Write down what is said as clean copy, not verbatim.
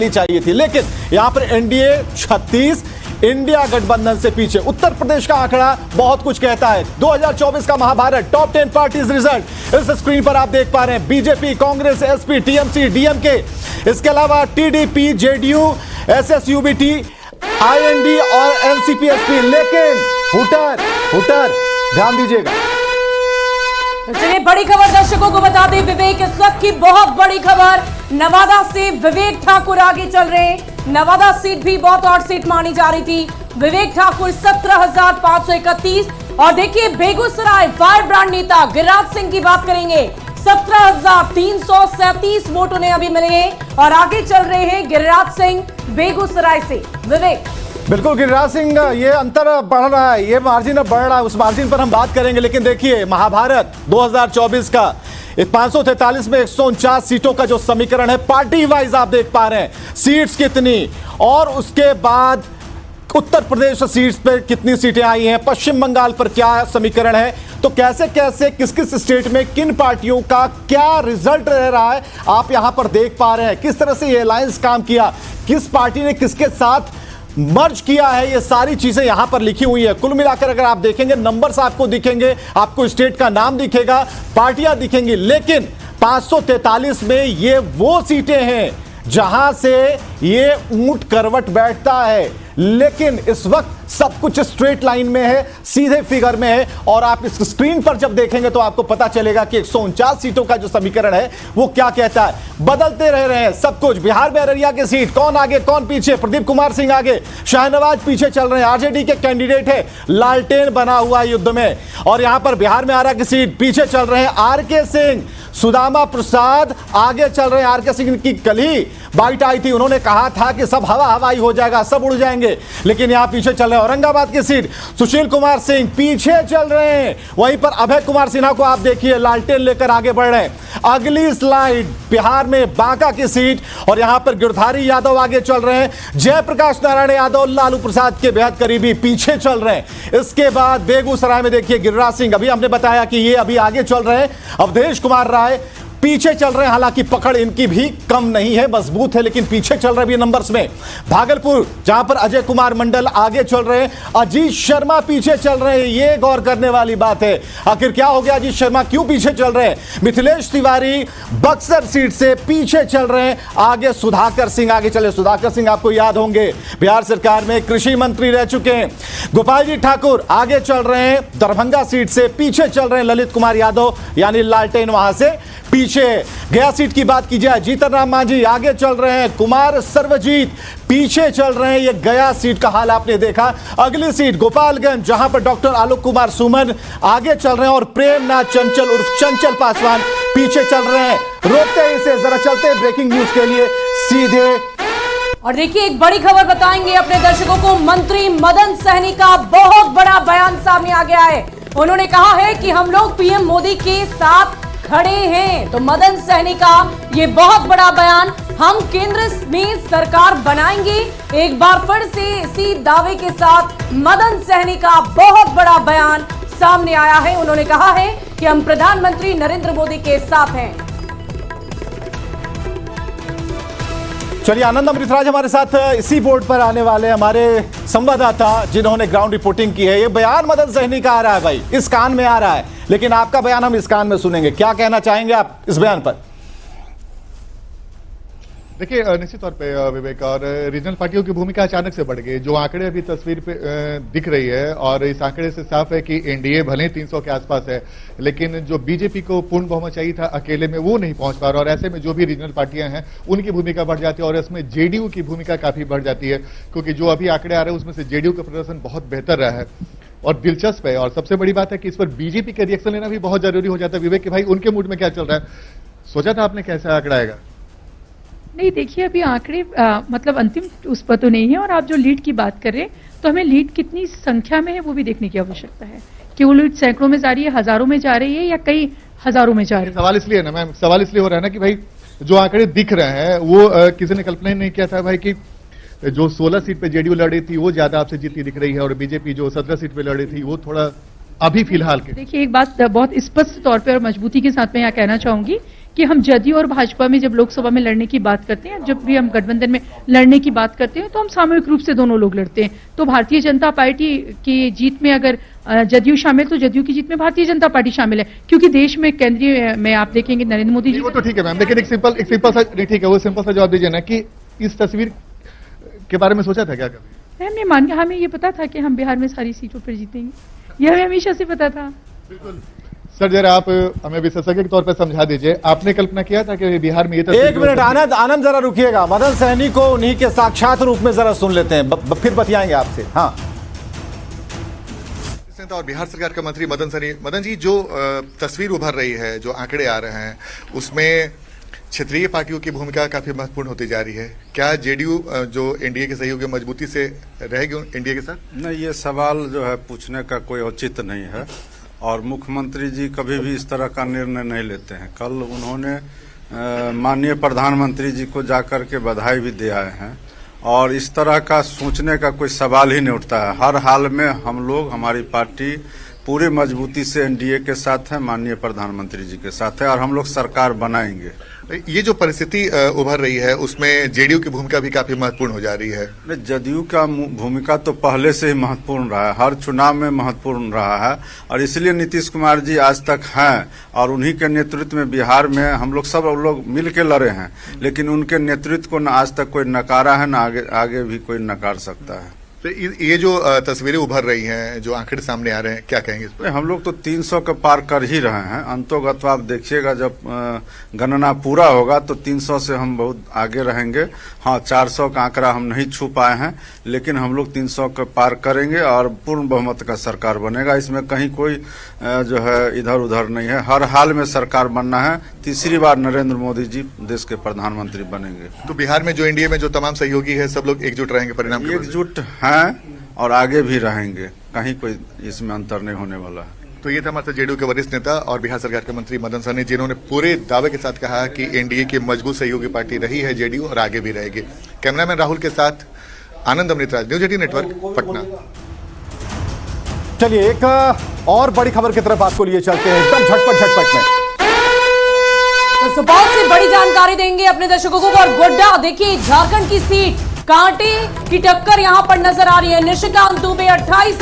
चाहिए थी, लेकिन यहां पर एनडीए 36, इंडिया गठबंधन से पीछे। उत्तर प्रदेश का आंकड़ा बहुत कुछ कहता है। 2024 का महाभारत टॉप 10 पार्टीज रिजल्ट इस स्क्रीन पर आप देख पा रहे हैं। BJP, Congress, SP, TMC, DMK, इसके अलावा टीडीपी, जेडीयू, एसएसयूबीटी, आईएनडी और एनसीपी-एसपी। लेकिन हुटर ध्यान दीजिएगा। चलिए बड़ी खबर दर्शकों को बता दें, विवेक इस वक्त की बहुत बड़ी खबर। नवादा से विवेक ठाकुर आगे चल रहे हैं। नवादा सीट भी बहुत हॉट सीट मानी जा रही थी। विवेक ठाकुर 17,531। और देखिए बेगूसराय फायर ब्रांड नेता गिरिराज सिंह की बात करेंगे। 17,337 वोट उन्हें अभी मिले हैं और आगे चल रहे हैं गिरिराज सिंह बेगूसराय से। विवेक बिल्कुल गिरिराज सिंह, ये अंतर बढ़ रहा है, ये मार्जिन अब बढ़ रहा है, उस मार्जिन पर हम बात करेंगे। लेकिन देखिए महाभारत 2024 का 543 में 149 सीटों का जो समीकरण है, पार्टी वाइज आप देख पा रहे हैं सीट्स कितनी, और उसके बाद उत्तर प्रदेश सीट्स पर कितनी सीटें आई हैं, पश्चिम बंगाल पर क्या समीकरण है, तो कैसे कैसे किस किस स्टेट में किन पार्टियों का क्या रिजल्ट रह रहा है आप यहां पर देख पा रहे हैं। किस तरह से ये अलायंस काम किया, किस पार्टी ने किसके साथ मर्ज किया है, ये सारी चीजें यहां पर लिखी हुई है। कुल मिलाकर अगर आप देखेंगे नंबर्स आपको दिखेंगे, आपको स्टेट का नाम दिखेगा, पार्टियां दिखेंगी, लेकिन 543 में ये वो सीटें हैं जहां से ये ऊंट करवट बैठता है। लेकिन इस वक्त सब कुछ स्ट्रेट लाइन में है, सीधे फिगर में है, और आप इस स्क्रीन पर जब देखेंगे तो आपको पता चलेगा कि 149 सीटों का जो समीकरण है वो क्या कहता है। बदलते रह रहे हैं सब कुछ। बिहार में अररिया की सीट, कौन आगे कौन पीछे, प्रदीप कुमार सिंह आगे, शाहनवाज पीछे चल रहे हैं, आरजेडी के कैंडिडेट है, लालटेन बना हुआ युद्ध में। और यहां पर बिहार में आरा की सीट पीछे चल रहे हैं आरके सिंह, सुदामा प्रसाद आगे चल रहे हैं। आरके सिंह की कल ही बाइट आई थी, उन्होंने कहा था कि सब हवा हवाई हो जाएगा, सब उड़ जाएंगे, लेकिन यहां पीछे चल रहे हैं। औरंगाबाद की सीट सुशील कुमार सिंह पीछे चल रहे हैं, वहीं पर अभय कुमार सिन्हा को आप देखिए लालटेन लेकर आगे बढ़ रहे हैं। अगली स्लाइड बिहार में बांका की सीट, और यहां पर गिरधारी यादव आगे चल रहे हैं, जयप्रकाश नारायण यादव लालू प्रसाद के बेहद करीबी पीछे चल रहे हैं। इसके बाद बेगूसराय में देखिए गिरिराज सिंह, अभी हमने बताया कि ये अभी आगे चल रहे हैं, अवधेश कुमार राय पीछे चल रहे हैं, हालांकि पकड़ इनकी भी कम नहीं है, मजबूत है, लेकिन पीछे चल रहे भी नंबर्स में। भागलपुर जहां पर अजय कुमार मंडल आगे चल रहे हैं, अजीत शर्मा पीछे चल रहे हैं। ये गौर करने वाली बात है, आखिर क्या हो गया, अजीत शर्मा क्यों पीछे चल रहे हैं। मिथिलेश तिवारी बक्सर सीट से पीछे चल रहे हैं, आगे सुधाकर सिंह आगे चले। सुधाकर सिंह आपको याद होंगे, बिहार सरकार में कृषि मंत्री रह चुके हैं। गोपाल जी ठाकुर आगे चल रहे हैं, दरभंगा सीट से पीछे चल रहे हैं ललित कुमार यादव, यानी लालटेन वहां से पीछे। गया सीट की बात की जाए, जीतन राम मांझी आगे चल रहे हैं, कुमार सर्वजीत पीछे चल रहे हैं। ये गया सीट का हाल आपने देखा। अगली सीट गोपालगंज, जहां पर डॉक्टर आलोक कुमार सुमन आगे चल रहे हैं, और प्रेमनाथ चंचल उर्फ चंचल पासवान पीछे चल रहे हैं। रोकते ही से जरा चलते हैं ब्रेकिंग न्यूज के लिए सीधे। और देखिए एक बड़ी खबर बताएंगे अपने दर्शकों को। मंत्री मदन सहनी का बहुत बड़ा बयान सामने आ गया है। उन्होंने कहा है कि हम लोग पीएम मोदी के साथ खड़े हैं। तो मदन सहनी का ये बहुत बड़ा बयान, हम केंद्र में सरकार बनाएंगे। एक बार फिर से इसी दावे के साथ मदन सहनी का बहुत बड़ा बयान सामने आया है। उन्होंने कहा है कि हम प्रधानमंत्री नरेंद्र मोदी के साथ हैं। चलिए आनंद अमृतराज हमारे साथ इसी बोर्ड पर आने वाले हमारे संवाददाता, जिन्होंने ग्राउंड रिपोर्टिंग की है। ये बयान मदन सहनी का आ रहा है भाई, इस कान में आ रहा है, लेकिन आपका बयान हम इस कान में सुनेंगे। क्या कहना चाहेंगे आप इस बयान पर? देखिए निश्चित तौर पे विवेक, और रीजनल पार्टियों की भूमिका अचानक से बढ़ गई। जो आंकड़े अभी तस्वीर पे दिख रही है, और इस आंकड़े से साफ है कि एनडीए भले 300 के आसपास है, लेकिन जो बीजेपी को पूर्ण बहुमत चाहिए था अकेले में, वो नहीं पहुंच पा रहा। और ऐसे में जो भी रीजनल पार्टियां हैं उनकी भूमिका बढ़ जाती है, और इसमें जेडीयू की भूमिका काफी बढ़ जाती है, क्योंकि जो अभी आंकड़े आ रहे हैं उसमें से जेडीयू का प्रदर्शन बहुत बेहतर रहा है और दिलचस्प है। और सबसे बड़ी बात है कि इस पर बीजेपी का रिएक्शन लेना भी बहुत जरूरी हो जाता है विवेक, कि भाई उनके मूड में क्या चल रहा है। सोचा था आपने कैसा आंकड़ा आएगा? नहीं, देखिए अभी आंकड़े मतलब अंतिम उस पर तो नहीं है। और आप जो लीड की बात कर रहे हैं, तो हमें लीड कितनी संख्या में है वो भी देखने की आवश्यकता है कि वो लीड सैकड़ों में जा रही है, हजारों में जा रही है, या कई हजारों में जा रही है। सवाल इसलिए ना मैम, सवाल इसलिए हो रहा है ना कि भाई जो आंकड़े दिख रहे हैं वो किसी ने कल्पना ही नहीं किया था भाई कि जो 16 सीट पे जेडीयू लड़ी थी वो ज्यादा आपसे जीती दिख रही है, और बीजेपी जो 17 सीट पे लड़ी थी वो थोड़ा अभी फिलहाल के। देखिए एक बात बहुत स्पष्ट तौर पे और मजबूती के साथ मैं यहाँ कहना चाहूंगी कि हम जदयू और भाजपा में जब लोकसभा में लड़ने की बात करते हैं, जब भी हम गठबंधन में लड़ने की बात करते हैं, तो हम सामूहिक रूप से दोनों लोग लड़ते हैं। तो भारतीय जनता पार्टी की जीत में अगर जदयू शामिल, तो जदयू की जीत में भारतीय जनता पार्टी शामिल है, क्योंकि देश में केंद्रीय में आप देखेंगे नरेंद्र मोदी जी। वो तो ठीक है मैम, लेकिन एक सिंपल सा नहीं, ठीक है, वो सिंपल सा जवाब दीजिए ना कि इस तस्वीर के बारे में सोचा था क्या कभी? हमने मान के, हमें ये पता था कि हम बिहार में सारी सीटों पर जीतेंगे, यह हमें हमेशा से पता था। बिल्कुल सर, जरा आप हमें विशेषज्ञ के तौर पर समझा दीजिए, आपने कल्पना किया था कि बिहार में ये तस्वीर? एक मिनट आनंद जरा रुकिएगा, मदन सहनी को उन्हीं के साक्षात रूप में जरा सुन लेते हैं, फिर बतियाएंगे आपसे। हाँ, और बिहार सरकार का मंत्री मदन सहनी, मदन जी, जो तस्वीर उभर रही है, जो आंकड़े आ रहे हैं, उसमें क्षेत्रीय पार्टियों की भूमिका काफी महत्वपूर्ण होती जा रही है। क्या जेडीयू जो एनडीए के सहयोगी मजबूती से रहेगी एनडीए के साथ? नहीं, ये सवाल जो है पूछने का कोई औचित्य नहीं है, और मुख्यमंत्री जी कभी भी इस तरह का निर्णय नहीं लेते हैं। कल उन्होंने माननीय प्रधानमंत्री जी को जाकर के बधाई भी दे आए हैं, और इस तरह का सोचने का कोई सवाल ही नहीं उठता है। हर हाल में हम लोग, हमारी पार्टी पूरी मजबूती से एनडीए के साथ है, माननीय प्रधानमंत्री जी के साथ है, और हम लोग सरकार बनाएंगे। ये जो परिस्थिति उभर रही है, उसमें जेडीयू की भूमिका भी काफी महत्वपूर्ण हो जा रही है। जदयू का भूमिका तो पहले से ही महत्वपूर्ण रहा है, हर चुनाव में महत्वपूर्ण रहा है, और इसलिए नीतीश कुमार जी आज तक हैं, और उन्हीं के नेतृत्व में बिहार में हम लोग सब लोग मिल के लड़े हैं, लेकिन उनके नेतृत्व को न आज तक कोई नकारा है, न आगे भी कोई नकार सकता है। तो ये जो तस्वीरें उभर रही हैं, जो आंकड़े सामने आ रहे हैं, क्या कहेंगे इस पर? हम लोग तो 300 के पार कर ही रहे हैं। अंतोगत आप देखिएगा, जब गणना पूरा होगा तो 300 से हम बहुत आगे रहेंगे। हाँ, 400 का आंकड़ा हम नहीं छू पाए हैं, लेकिन हम लोग 300 के पार करेंगे और पूर्ण बहुमत का सरकार बनेगा। इसमें कहीं कोई जो है इधर उधर नहीं है। हर हाल में सरकार बनना है। तीसरी बार नरेंद्र मोदी जी देश के प्रधानमंत्री बनेंगे। तो बिहार में जो एनडीए में जो तमाम सहयोगी है, सब लोग एकजुट रहेंगे, परिणाम एकजुट हैं और आगे भी रहेंगे, कहीं कोई इसमें अंतर नहीं होने वाला है। तो ये था हमारे जेडीयू के वरिष्ठ नेता और बिहार सरकार के मंत्री मदन सहनी, जिन्होंने पूरे दावे के साथ कहा कि एनडीए की मजबूत सहयोगी पार्टी रही है जेडीयू और आगे भी रहेगी। कैमरामैन राहुल के साथ आनंद अमृतराज, न्यूज 18 नेटवर्क, पटना। चलिए एक और बड़ी खबर की तरफ आपको लिए चलते हैं, एकदम झटपट में। तो सुपौल से बड़ी जानकारी देंगे अपने दर्शकों को। और गोड्डा, देखिए झारखंड की सीट, कांटे की टक्कर यहां पर नजर आ रही है। निशिकांत दुबे 28